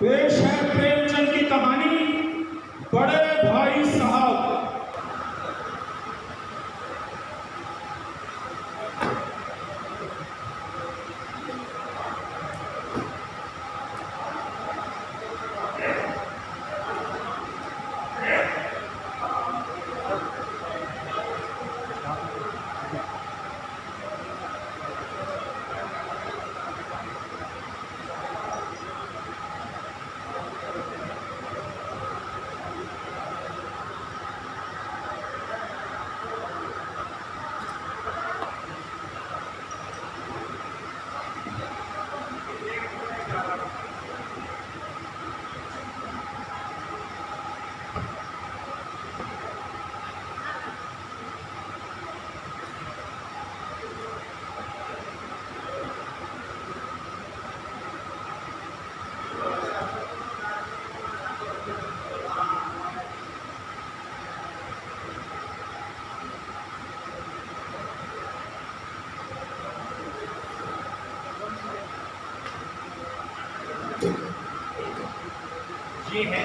पेश है प्रेमचंद की कहानी बड़े भाई साहब। ये है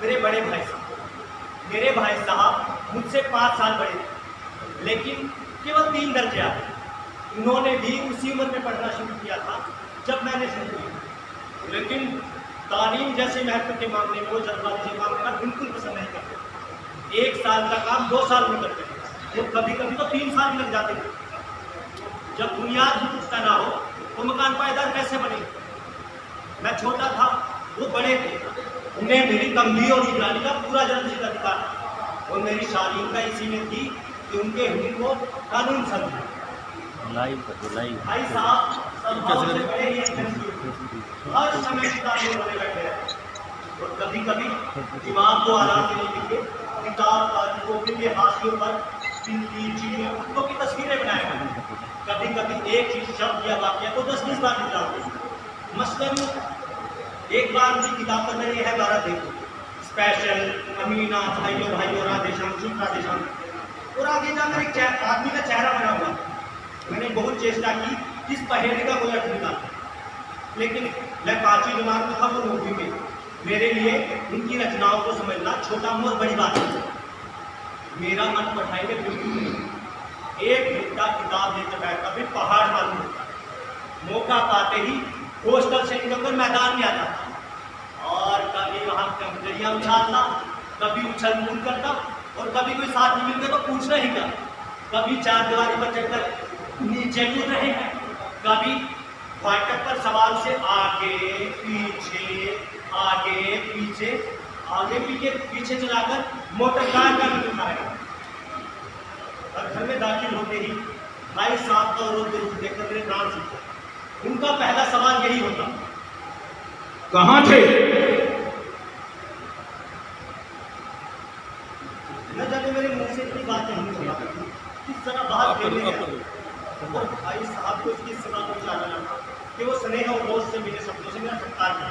मेरे बड़े भाई साहब। मेरे भाई साहब मुझसे 5 साल बड़े थे, लेकिन केवल 3 दर्जे आते। इन्होंने भी उसी उम्र में पढ़ना शुरू किया था जब मैंने शुरू किया, लेकिन तालीम जैसे महत्व के मामले में वो जल्दबाजी से काम करना बिल्कुल पसंद नहीं करते। 1 साल का काम 2 साल में करते थे, वो कभी कभी तो 3 साल लग जाते थे। जब बुनियाद ही पुख्ता ना हो तो मकान पायदार कैसे बने। मैं छोटा था, वो बड़े थे, उन्हें मेरी तंबी और निगरानी का पूरा जन्मसिद्ध अधिकार था, और मेरी शालीन का इसी में थी कि उनके हुक्म को कानून समझे। भाई साहब स्वभाव से बड़े ही हर समय किताबें पढ़ने बैठे रहते, और कभी कभी दिमाग को आराम देने के लिए किताब तारीखों के लिए हाशियों पर चिंती चीजें कुत्तों की तस्वीरें बनाए गए। कभी कभी एक चीज शब्द या वाक्य को 10-20 बार निकालते। मसलन एक बार उनकी किताब का ये है 12 देखो स्पेशल अमीना भाइयों भाइयों राधेश्याम शुभ राधेश्याम, और आगे जाकर एक आदमी का चेहरा बना हुआ। मैंने बहुत चेष्टा की इस पहेली का कोई अर्थ निकाला, लेकिन मैं 5वीं जमात में था, वो 9वीं में। मेरे लिए उनकी रचनाओं को समझना छोटा मोर बड़ी बात है। मेरा मन पढ़ाई में बिल्कुल नहीं। एक घंटा किताब लेकर बैठता फिर पहाड़ मालूम होता। मौका पाते ही हॉस्टल से निकलकर मैदान में आता, और कभी वहां कंकरियां उछालता, कभी उछल कूद करता, और कभी कोई साथ में मिलकर तो पूछना ही क्या। कभी 4 दीवारी पर चढ़कर नीचे कूद रहे हैं, कभी फाटक पर सवाल से आगे पीछे आगे पीछे आगे पीछे चलाकर मोटर कार का भी उठा रहे। और घर में दाखिल होते ही भाई साहब का रोते रोते देखकर मेरे प्राण सूखे। उनका पहला सवाल यही होता, कहाँ थे? न जाने मेरे मुंह से इतनी बातें नहीं सुना किस तरह बाहर खेलने गया, और भाई साहब को इसकी सजा पहुंचाना था कि वो स्नेह और दोस्त से मेरे शब्दों से मेरा सत्कार किया।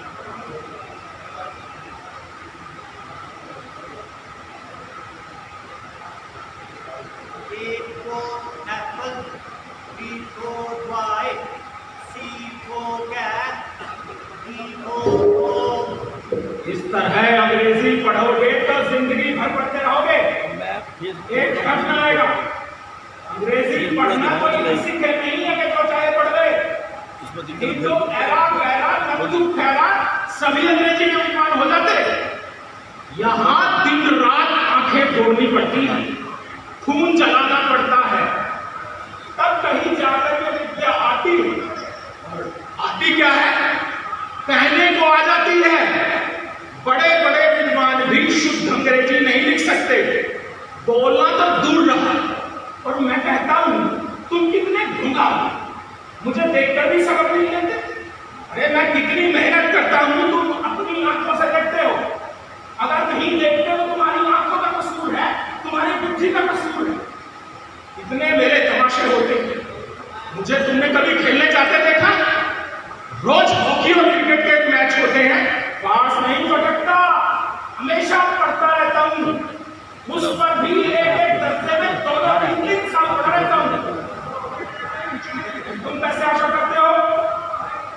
Apple, B for boy, C for cat, D for. इस तरह अंग्रेजी पढ़ोगे तो जिंदगी भर पढ़ते रहोगे, एक शब्द ना आएगा। अंग्रेजी पढ़ना कोई किसी के नहीं है कि जो चाहे पढ़ ले। हिंदू एरा गैरा नब्दू खैरा सभी अंग्रेजी के विद्वान हो जाते। यहाँ दिन रात आंखें फोड़नी पड़ती है, खून जलाना पड़ता है, तब कहीं जाकर के विद्या आती है। आती क्या है? कहने को आ जाती है। बड़े बड़े विद्वान भी शुद्ध अंग्रेजी नहीं लिख सकते, बोलना तो दूर रहा। और मैं कहता हूं तुम कितने ढूंढा, मुझे देखकर भी सबक नहीं लेते। अरे मैं कितनी मेहनत करता हूं, तुम अपनी आंखों से देखते हो। अगर नहीं देखते हो तुम्हारी आंखों का कसूर है, तुम्हारी बुद्धि का कसूर है। इतने मेरे तमाशे होते हैं। मुझे तुमने कभी खेलने जाते देखा? रोज हॉकी और क्रिकेट के मैच होते हैं, पास नहीं फटकता, हमेशा पढ़ता रहता हूं। उस पर भी एक दर्जे में 2-3 साल पढ़ा रहता हूं। तुम कैसे आशा करते हो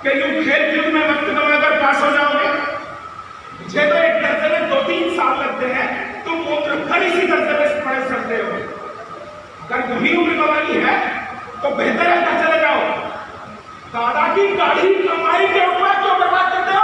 कि यूं खेल कूद में वक्त गंवाकर पास हो जाओगे? इसी दर्जे में पढ़ सकते हो। अगर यही उम्र कमाई है तो बेहतर है घर चले जाओ। दादा की गाड़ी कमाई के ऊपर क्यों बर्बाद करते हो?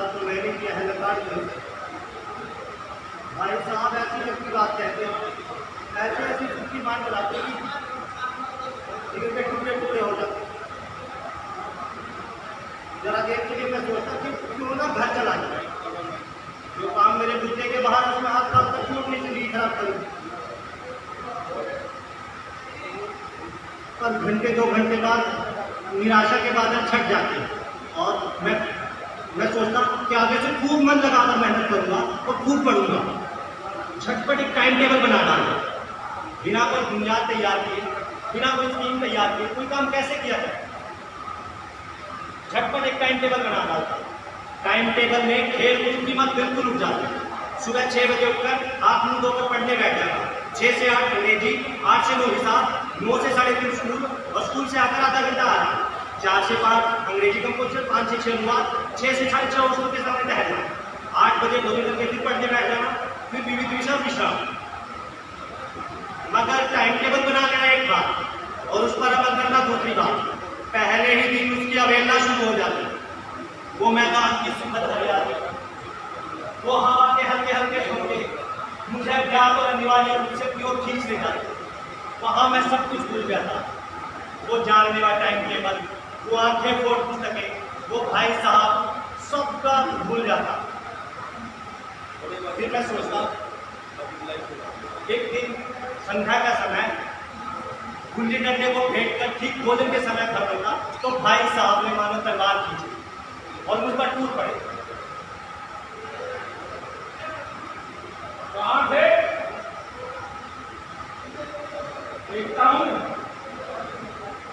तो मैंने किया है भाई साहब, ऐसी व्यक्ति बात कहते हैं, ऐसे ऐसी छुट्टी मान बनाते कि टुकड़े टुकड़े हो जाते। जरा देख के लिए मैं सोचता कि क्यों ना घर चला जाए, जो काम मेरे बूते के बाहर उसमें हाथ डाल कर क्यों अपनी जिंदगी खराब करूँ। पर घंटे 2 घंटे बाद निराशा के बादल छट जाते हैं और मैं सोचता कि आगे से खूब मन लगाकर मेहनत करूंगा और खूब पढ़ूंगा। झटपट एक टाइम टेबल बना डालूंगा, बिना कोई बुनियाद तैयार किए, बिना कोई स्कीम तैयार किए कोई काम कैसे किया जाए। झटपट एक टाइम टेबल बना डालता। टाइम टेबल में खेल कूद की मत बिल्कुल उठ जाती। सुबह 6 बजे उठकर हाथ मुंह धोकर पढ़ने बैठ जाता। 6 से 8 अंग्रेजी, 8 से 9 हिसाब, 9 से 3:30 स्कूल और स्कूल से आकर आधा घंटा आराम। 4 से 5 अंग्रेजी कंपोजिशन, 5 से 6 अनुवाद, 6 से 6:30 हॉस्टल के सामने टहलना। 8 बजे 2 बजे फिर पढ़ने बैठ जाना, फिर बीवी ट्यूशन विश्राम। मगर टाइम टेबल बना लेना एक बात और उस पर अमल करना दूसरी बात। पहले ही दिन उसकी अवहेलना शुरू हो जाती। वो मैदान की सुंदर हरियाली, वो हवा के हल्के हल्के झोंके मुझे अज्ञात और अनिवार्य रूप से की ओर खींच ले जाते। वहां मैं सब कुछ भूल जाता। वो जानलेवा टाइम टेबल, वो आंखें फोड़ पुस्तकें, वो भाई साहब, सबका भूल जाता। फिर मैं सोचता एक दिन संध्या का समय गुल्ली डंडे को फेंक कर ठीक भोजन के समय घर लौटा तो भाई साहब ने मानो तलवार खींची और मुझ पर टूट पड़े। कहां थे? देखता हूं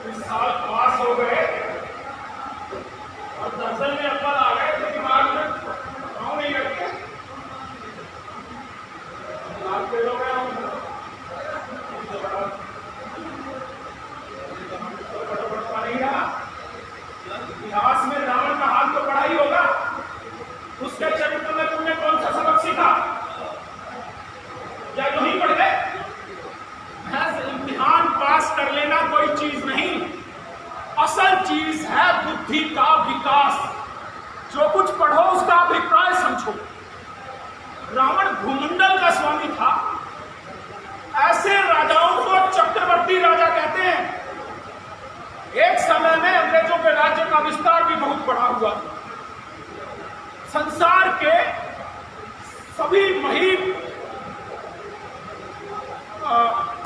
इस साल पास हो गए और दर्जन में अव्वल आ गए तो दिमाग में गाँव नहीं लगते। इतिहास में रावण का हाल तो पढ़ा ही होगा। उसके चरित्र में तुमने कौन सा सबक सीखा? क्या यही पढ़ गए? इम्तिहान पास कर लेना कोई चीज नहीं, असल चीज है बुद्धि का विकास। जो कुछ पढ़ो उसका अभिप्राय समझो। रावण भूमंडल का स्वामी था। ऐसे राजाओं को चक्रवर्ती राजा कहते हैं। एक समय में अंग्रेजों के राज्य का विस्तार भी बहुत बड़ा हुआ। संसार के सभी महीम,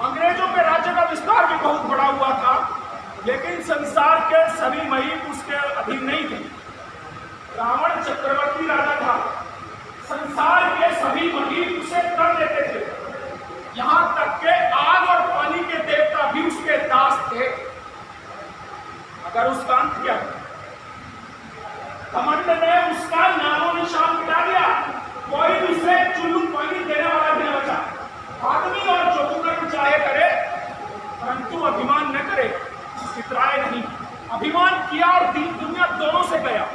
अंग्रेजों के राज्य का विस्तार भी बहुत बड़ा हुआ था, लेकिन संसार के सभी महीम उसके अधीन नहीं थे। रावण चक्रवर्ती राजा था। संसार के सभी महीम उसे कर देते थे। यहां तक के आग और पानी के देवता भी उसके दास थे। अगर उसका अंत किया, घमंड ने उसका नामो निशान मिटा दिया। कोई उसे चुल्लू पानी देने वाला भी न बचा। आदमी और जो कुकर्म चाहे करे, परंतु अभिमान न करे, इतराए नहीं। अभिमान किया और दुनिया दोनों से गया।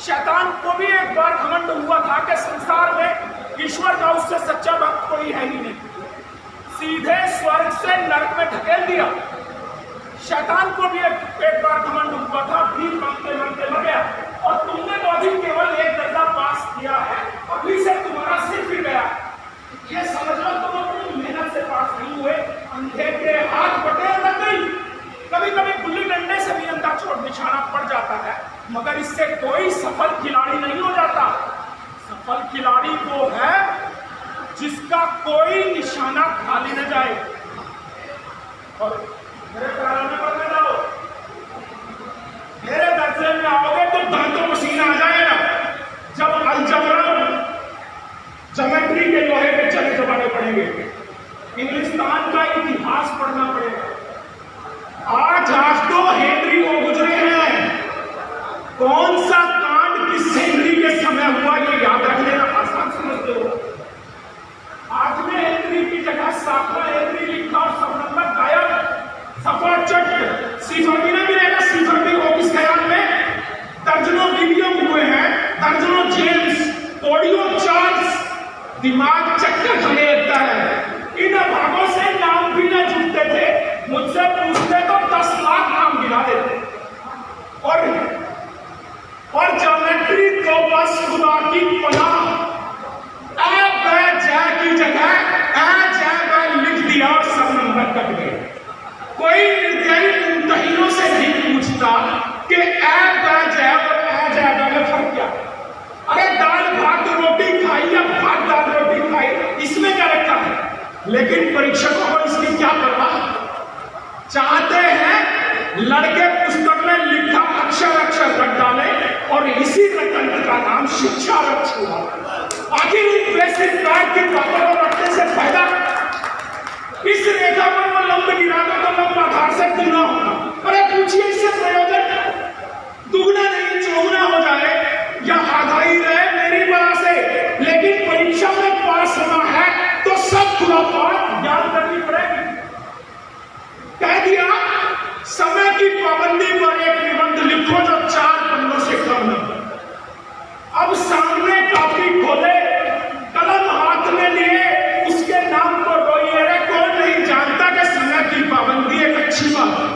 शैतान को भी एक बार घमंड हुआ था कि संसार में ईश्वर का उससे सच्चा भक्त कोई है ही नहीं। सीधे स्वर्ग से नरक में ढकेल दिया। शैतान को भी एक बार घमंड हुआ था, भीख मांगते मांगते मर गया। और तुमने तो अभी केवल एक दर्जा पास किया है, अभी से तुम्हारा सिर फिर गया। ये समझ लो तुम अपनी मेहनत से पास नहीं हुए, अंधे के हाथ बटेर लग गई। कभी कभी गुल्ली डंडे से भी अंधा चोट निशाना पड़ जाता है, मगर इससे कोई सफल खिलाड़ी नहीं हो जाता। सफल खिलाड़ी वो है जिसका कोई निशाना खाली न जाए। और मेरे प्यारों में पढ़ने जाओ, मेरे दर्जे में आओगे तो दांतों मशीन आ जाएगा। जब अलजबरा ज्योमेट्री के लोहे के चले जमाने पड़ेंगे, इंग्लिस्तान का इतिहास पढ़ना पड़ेगा। आज तो हेनरी वो गुजरे हैं। कौन सा कांड किस हेनरी के समय हुआ ये याद रख लेना आसान समझते हो। सातवां एंट्री लिखा और सब नंबर गायब, सफाचट, सिफर भी ना मिलेगा, सिफर भी ऑफिस ख्याल में दर्जनों वीडियो हुए हैं, दर्जनों जेम्स, ऑडियो चार्ज, दिमाग चक्कर खा लेता है। इन भागों से नाम भी ना जुड़ते थे, मुझसे पूछते तो 10 लाख नाम गिरा देते। और ज्योमेट्री तो बस खुदा की पनाह, ए बै जै की जगह ए जै बै लिख दिया और सब नंबर कट गए। कोई निर्दयी मुमतहिनों से नहीं पूछता कि ए बै जै और ए जै बै में फर्क क्या है। अरे दाल भात रोटी खाई या भात दाल रोटी खाई, इसमें क्या रखा है? लेकिन परीक्षकों को इसकी क्या परवाह, चाहते हैं लड़के पुस्तक में लिखा अक्षर अक्षर रट डाले और इसी रटंत्र का नाम शिक्षा रख छुआ। आखिर इन बेसिक पैड की बातों को रखने से फायदा, इस रेखा पर वो लंब गिरा तो लंब आधार से दुगना होगा। अरे पूछिए इससे प्रयोजन दुगना नहीं चौगुना हो जाए या आधा ही रहे मेरी बला से, लेकिन परीक्षा में पास होना है तो सब खुरापात याद करनी पड़ेगी। कह दिया समय की पाबंदी पर एक निबंध लिखो जो 4 पन्नों से कम न। अब सामने कापी खोले, कलम हाथ में लिए, उसके नाम को रोइए। रे कौन नहीं जानता कि समय की पाबंदी एक अच्छी बात है,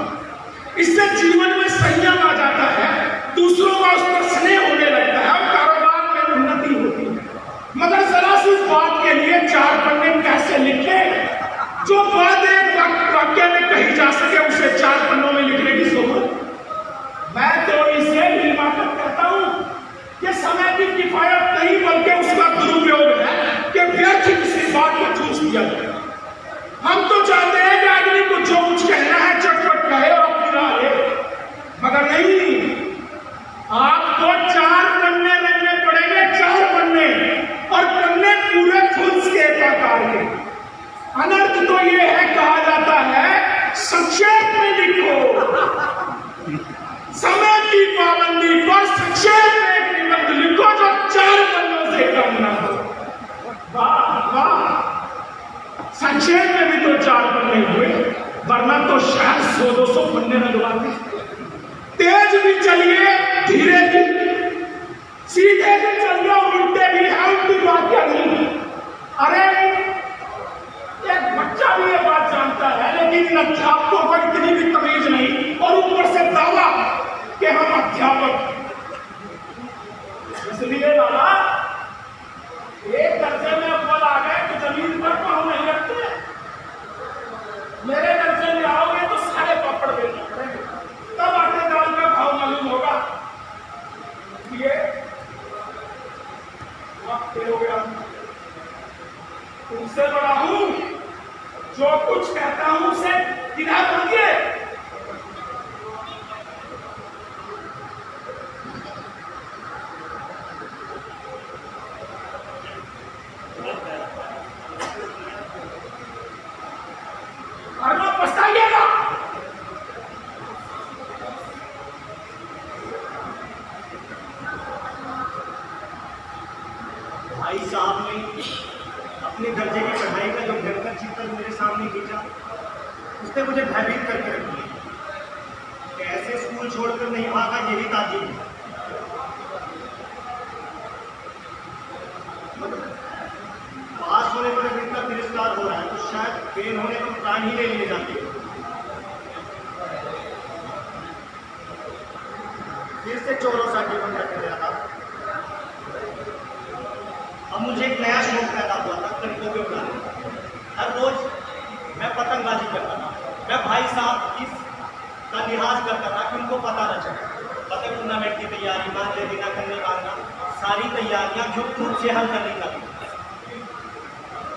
इससे जीवन में संयम आ जाता है, दूसरों का उस पर स्नेह होने लगता है और कारोबार में उन्नति होती है। मगर जरा सी बात के लिए 4 पन्ने कैसे लिखे? जो बात एक वाक्य में कही जा सके उसे 4 पन्नों में लिखने की सोच। मैं तो इसे निर्माता कहता हूं कि समय की किफायत नहीं बल्कि उसका दुरुपयोग है कि व्यर्थ किसी बात को चूस दिया जाए। हम तो चाहते हैं कि आदमी को जो कुछ कहना है चटपट कहे और अपनी राह ले, मगर नहीं, आपको 4 पन्ने रखने पड़ेंगे, 4 पन्ने, और पन्ने पूरे फुल स्केप आकार के। अनर्थ तो ये है, कहा जाता है संक्षेप में लिखो, समय की पाबंदी पर संक्षेप में एक निबंध लिखो जो 4 पन्नों से कम ना हो। वाह वाह, संक्षेप में भी तो 4 पन्ने हुए, वरना तो शायद 100-200 पन्ने लगवाते। तेज भी चलिए धीरे भी, सीधे भी चलिए उल्टे भी है, उल्टी बात क्या नहीं। अरे एक बच्चा भी ये बात जानता है, लेकिन अध्यापकों को इतनी भी तमीज नहीं, और ऊपर से दावा कि हम अध्यापक। इसलिए दादा एक दर्जे में अव्वल आ गए तो जमीन पर पाँव नहीं रखते। मेरे दर्जे में आओगे तो सारे पापड़ बेचने पड़ेंगे, तब आटे दाल का भाव मालूम होगा। इसलिए वक्त हो गया, तुमसे बड़ा हूं, जो कुछ कहता हूं उसे किधर पहुंचे। और पछताइएगा। भाई साहब ने अपने दर्जे की पढ़ाई का जो भयंकर चित्र मेरे सामने खींचा, उसने मुझे भयभीत करके रख दिया। कैसे स्कूल छोड़कर नहीं भागा, यही ताज्जुब है। पास होने पर इतना तिरस्कार हो रहा है तो शायद फेल होने पर प्राण ही ले जाते। फिर से चोरों सा जीवन कट गया था। अब मुझे एक नया शौक पैदा हुआ था, लड़कों के उड़ाने। हर रोज मैं पतंगबाजी करता था। मैं भाई साहब इसका लिहाज करता था कि उनको पता न चले। पतंग टूर्नामेंट की तैयारी, मानले बिना करने मांगना, सारी तैयारियां झुक झुक से हल करने का।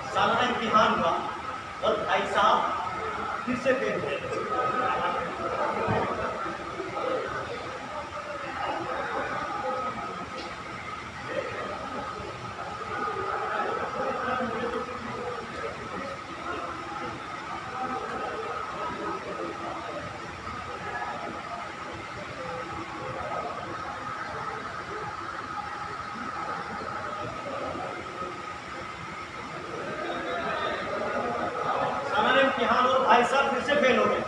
सालाना इम्तिहान हुआ और भाई साहब फिर से फेल हुए। भाई साहब फिर से फेल हो गए।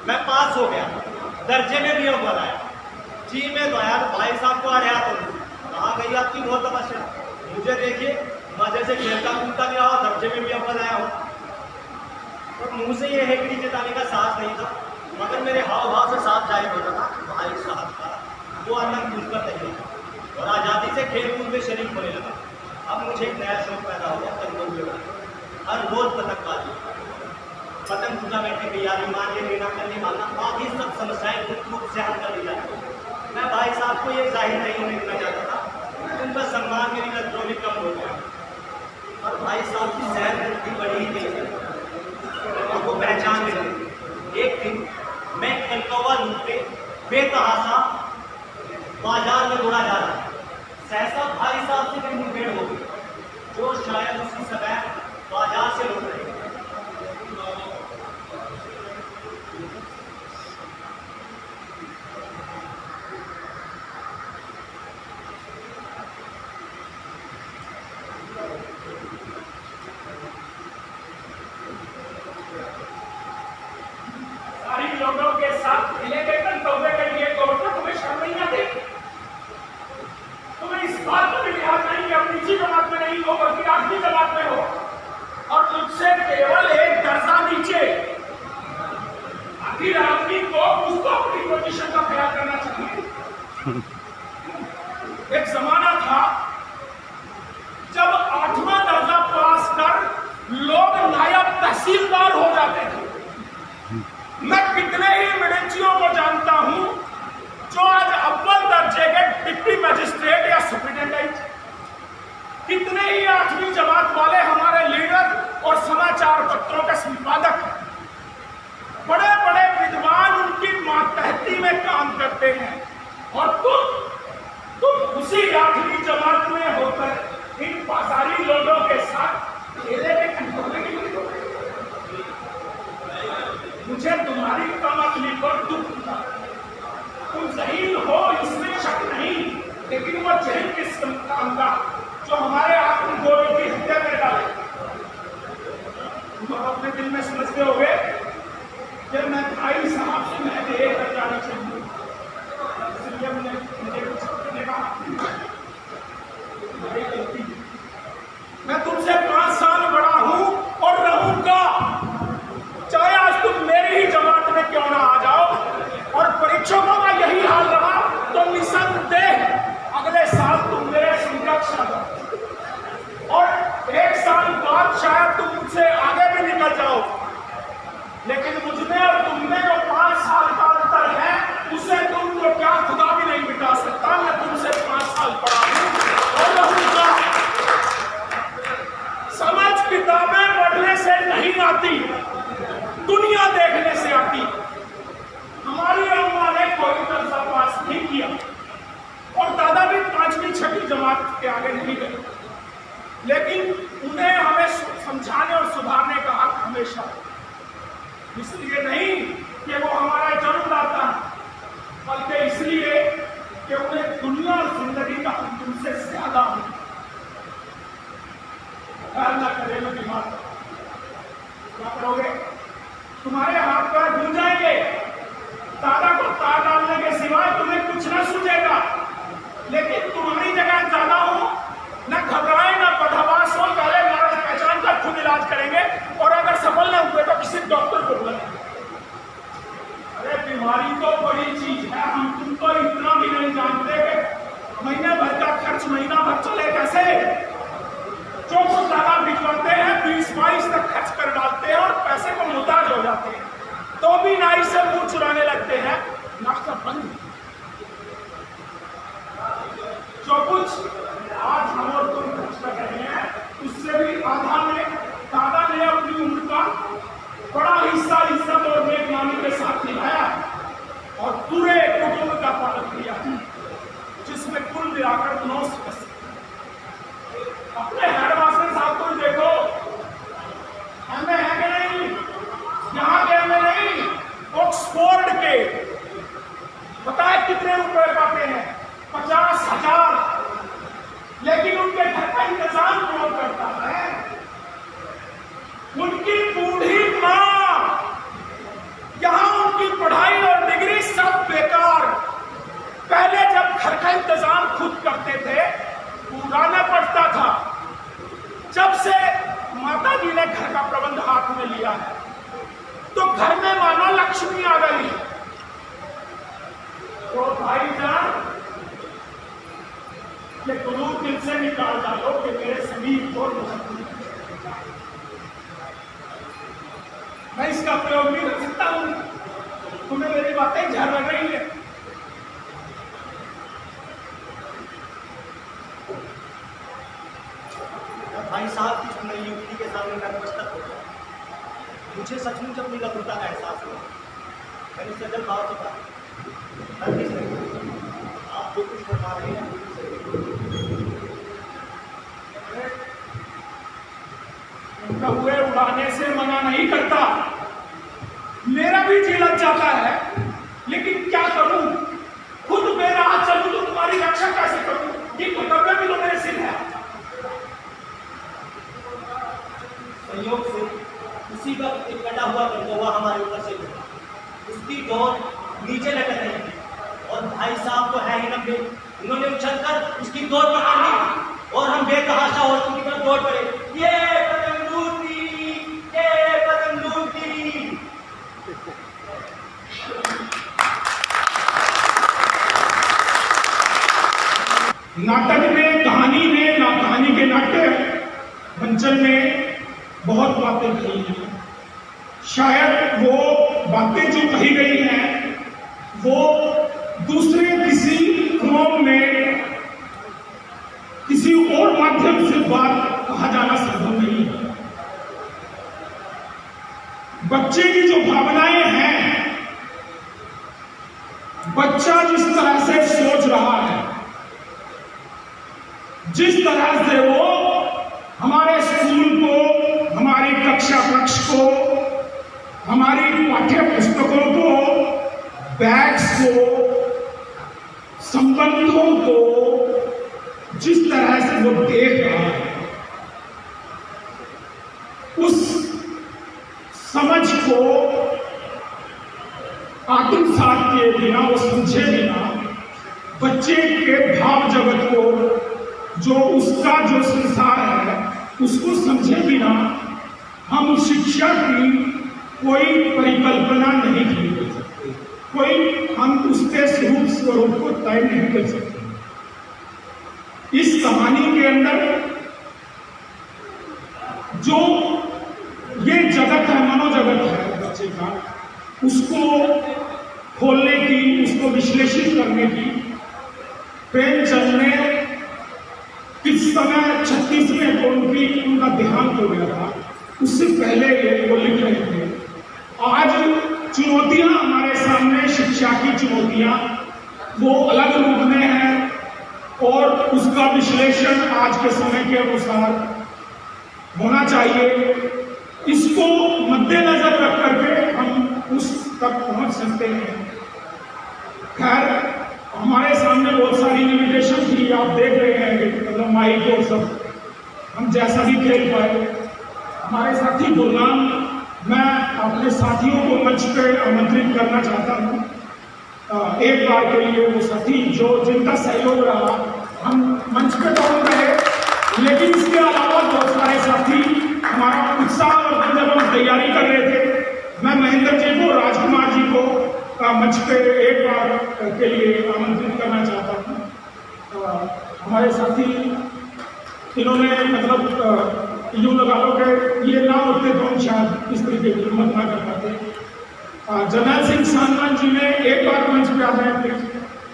मैं पास हो गया, दर्जे में भी अव्वल आया। जी मैं तो आया तो भाई साहब को अड़या तो कहाँ गई आपकी बहुत तपस्या। मुझे देखिए मजे से खेलता कूदता गया हो, दर्जे में भी अव्वल आया हो। और मुंह से ये हेकड़ी जताने का साहस नहीं था, मगर मेरे हाव भाव से साफ जाहिर होता था भाई साहब का वो आनंद मुझपर नहीं था और आज़ादी से खेल कूद में शरीक होने लगा। अब मुझे एक नया शौक पैदा हो गया, पतंग का। हर रोज पतंगबाजी, पतंग टूर्नामेंट की तैयारी, मान ये लेना करने वाला, बाकी सब समस्याएं मुक्त रूप से हल कर ली जाती। मैं भाई साहब को ये जाहिर नहीं होने देना चाहता था, उनका सम्मान मेरी नजरों में कम हो गया। और भाई साहब की सहन बुद्धि बड़ी ही तेज है, वो पहचान मिली। एक दिन मैं कनकौवा लूट पे बेतहासा बाजार में दौड़ा जा रहा, सहसा भाई साहब से मेरी मुठभेड़ हो गई, जो शायद उसी समय बाजार से लौट रहे। लोगों के साथ खेले गए कनकौवे के लिए दौड़ना तुम्हें शर्म नहीं आती? तुम्हें इस बात का भी लिहाज नहीं कि अब नीची जमात में नहीं हो बल्कि आठवीं जमात में हो और तुझसे केवल एक दर्जा नीचे। आखिर आदमी को उसको अपनी पोजीशन का ख्याल करना चाहिए। एक जमाना था जब 8वां दर्जा पास कर लोग नायब तहसीलदार हो जाते थे। मैं कितने ही मिडेंचियों को जानता हूं जो आज अव्वल दर्जे के डिप्टी मजिस्ट्रेट या सुप्रिंटेंडेंट, कितने ही 8वीं जमात वाले हमारे लीडर और समाचार पत्रों के संपादक, बड़े बड़े विद्वान उनकी मातहती में काम करते हैं और तुम उसी 8वीं जमात में होकर इन बाजारी लोगों के साथ खेले के कंट्रोल की। मुझे तुम्हारी कम अकली पर दुख था। तुम जहीन हो इसमें शक नहीं, लेकिन वो जहीन किस काम का जो हमारे आत्मगौरव की हत्या कर डाले। तुम अपने दिल में समझते होगे कि मैं भाई साहब से मैं देर कर जाना चाहिए, इसलिए मुझे कुछ करने का गलती। मैं तुमसे 5 साल बड़ा हूं और रहूंगा, चाहे आज तुम मेरी ही जमात में क्यों ना आ जाओ। और परीक्षकों का यही हाल रहा तो निसंदेह अगले साल तुम मेरे समकक्ष आ जाओ और 1 साल बाद शायद तुम मुझसे आगे भी निकल जाओ। लेकिन मुझमें और तुमने जो 5 साल का अंतर है उसे तुम तो क्या खुदा भी नहीं मिटा सकता। मैं तुमसे 5 साल बड़ा हूं और रहूंगा। समझ किताबें पढ़ने से नहीं आती, दुनिया देखने से आती। हमारी अम्मा ने कोई दर्जा पास नहीं किया और दादा भी 5वीं 6वीं जमात के आगे नहीं गए, लेकिन उन्हें हमें समझाने और सुधारने का हक हमेशा, इसलिए नहीं कि वो हमारा जन्मदाता है, बल्कि इसलिए कि उन्हें दुनिया और जिंदगी का हक तुमसे ज्यादा हो। ख्याल ना करें, मैं बीमार क्या करोगे? तुम्हारे हाथ पैर भूल जाएंगे, दादा को तार डालने के सिवाय तुम्हें कुछ ना सूझेगा। लेकिन तुम्हारी जगह ज्यादा हो, न घबराए न बदहवास हो, पहले मर्ज पहचान कर खुद इलाज करेंगे और अगर सफल न हुए तो किसी डॉक्टर को बुलाएंगे। अरे बीमारी तो बड़ी चीज है, हम तुम तो इतना भी नहीं जानते कि महीने भर का खर्च महीना भर चले कैसे। जो कुछ दादा भिजवाते हैं 20-22 तक खर्च कर डालते हैं और पैसे को मुहताज हो जाते हैं, तो भी नाई से मुंह चुराने लगते हैं। नाश्ता बंद। जो कुछ आज हम और तुम खर्च कर रहे हैं उससे भी आधा में दादा ने अपनी उम्र का बड़ा हिस्सा इज्जत और नेकनामी के साथ निभाया और पूरे कुटुंब का पालन किया, जिसमें कुल मिलाकर 9 सदस्य। अपने हेडमास्टर साहब को देखो, एमए है कि नहीं? यहाँ के एमए नहीं, ऑक्सफोर्ड के। बताए कितने रुपए पाते हैं? 50,000। लेकिन उनके घर का इंतजाम कौन करता है? उनकी बूढ़ी माँ ये कुरूर दिल से निकाल डालो कि मेरे समीप को मैं इसका प्रयोग नहीं कर सकता हूं। तुम्हें मेरी बातें झर लग रही है। भाई साहब की सुनई युक्ति के सामने मैं नतमस्तक हो गया। मुझे सचमुच अपनी लघुता का एहसास हुआ। मैंने सजल भाव से कहा, आप जो कुछ फरमा रहे हैं उनका हुए उड़ाने से मना नहीं करता। मेरा भी जी लग जाता है, लेकिन क्या करूं? खुद मेरा हाथ चलूं तो तुम्हारी रक्षा कैसे करूं? ये कर्तव्य भी तो मेरे सिर है। संयोग से उसी वक्त एक कटा हुआ कौवा हमारे ऊपर से गुजरा। उसकी डोर नीचे लटक रही थी और भाई साहब तो है ही लंबे, उन्होंने उछलकर उसकी डोर पकड़ ली और हम बेतहाशा और उसकी तरफ दौड़ पड़े। ये पतंग लूटी, ये पतंग लूटी। नाटक में, कहानी में, ना कहानी के नाट्य मंचन में बहुत बातें कही हैं। शायद वो बातें जो कही गई हैं वो दूसरे किसी फॉर्म में किसी और माध्यम से बात कहा जाना संभव नहीं है। बच्चे की जो भावनाएं हैं, बच्चा जिस तरह से सोच रहा है, जिस तरह से वो हमारे स्कूल को, हमारी कक्षा कक्ष को, हमारी पाठ्य पुस्तकों को, बैग्स को, संबंधों को जिस तरह से वो देख रहा है, उस समझ को आत्मसात किए बिना, वो समझे बिना, बच्चे के भाव जगत को, जो उसका जो संसार है, उसको समझे बिना हम शिक्षा की कोई परिकल्पना नहीं कर सकते, कोई हम उसके स्वरूप को तय नहीं कर सकते। इस कहानी के अंदर जो ये जगत है, मनोजगत है बच्चे का, उसको खोलने की, उसको विश्लेषित करने की प्रेमचंद ने किस समय 36 में तो उनका देहांत हो गया था, उससे पहले वो लिख रहे थे। आज चुनौतियां हमारे सामने, शिक्षा की चुनौतियां, वो अलग रूप में है और उसका विश्लेषण आज के समय के अनुसार होना चाहिए। इसको मद्देनजर रख करके हम उस तक पहुंच सकते हैं। खैर, हमारे सामने बहुत सारी लिमिटेशन थी, आप देख रहे हैं कि मतलब माइक और सब, हम जैसा भी खेल पाए। हमारे साथी गुरनाम, मैं अपने साथियों को मंच पे आमंत्रित करना चाहता हूँ। एक बार के लिए वो साथी जो जिनका सहयोग रहा, हम मंच पे तो हम रहे, लेकिन इसके अलावा बहुत सारे साथी हमारा उत्साह और जब हम तैयारी कर रहे थे, मैं महेंद्र जी को, राजकुमार जी को मंच पे एक बार के लिए आमंत्रित करना चाहता हूँ। हमारे साथी इन्होंने मतलब यूं लगा लो कि ये ना होते तो हम शायद इस तरीके की हिम्मत ना कर पाते। जर्नैल सिंह सानवान जी ने एक बार मंच पे आ जाए,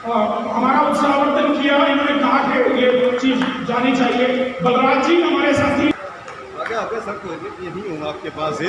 हमारा उत्साहवर्धन किया। इन्होंने कहा कि ये चीज जानी चाहिए। बलराज जी हमारे साथी, आगे सर, ये नहीं हूँ आपके पास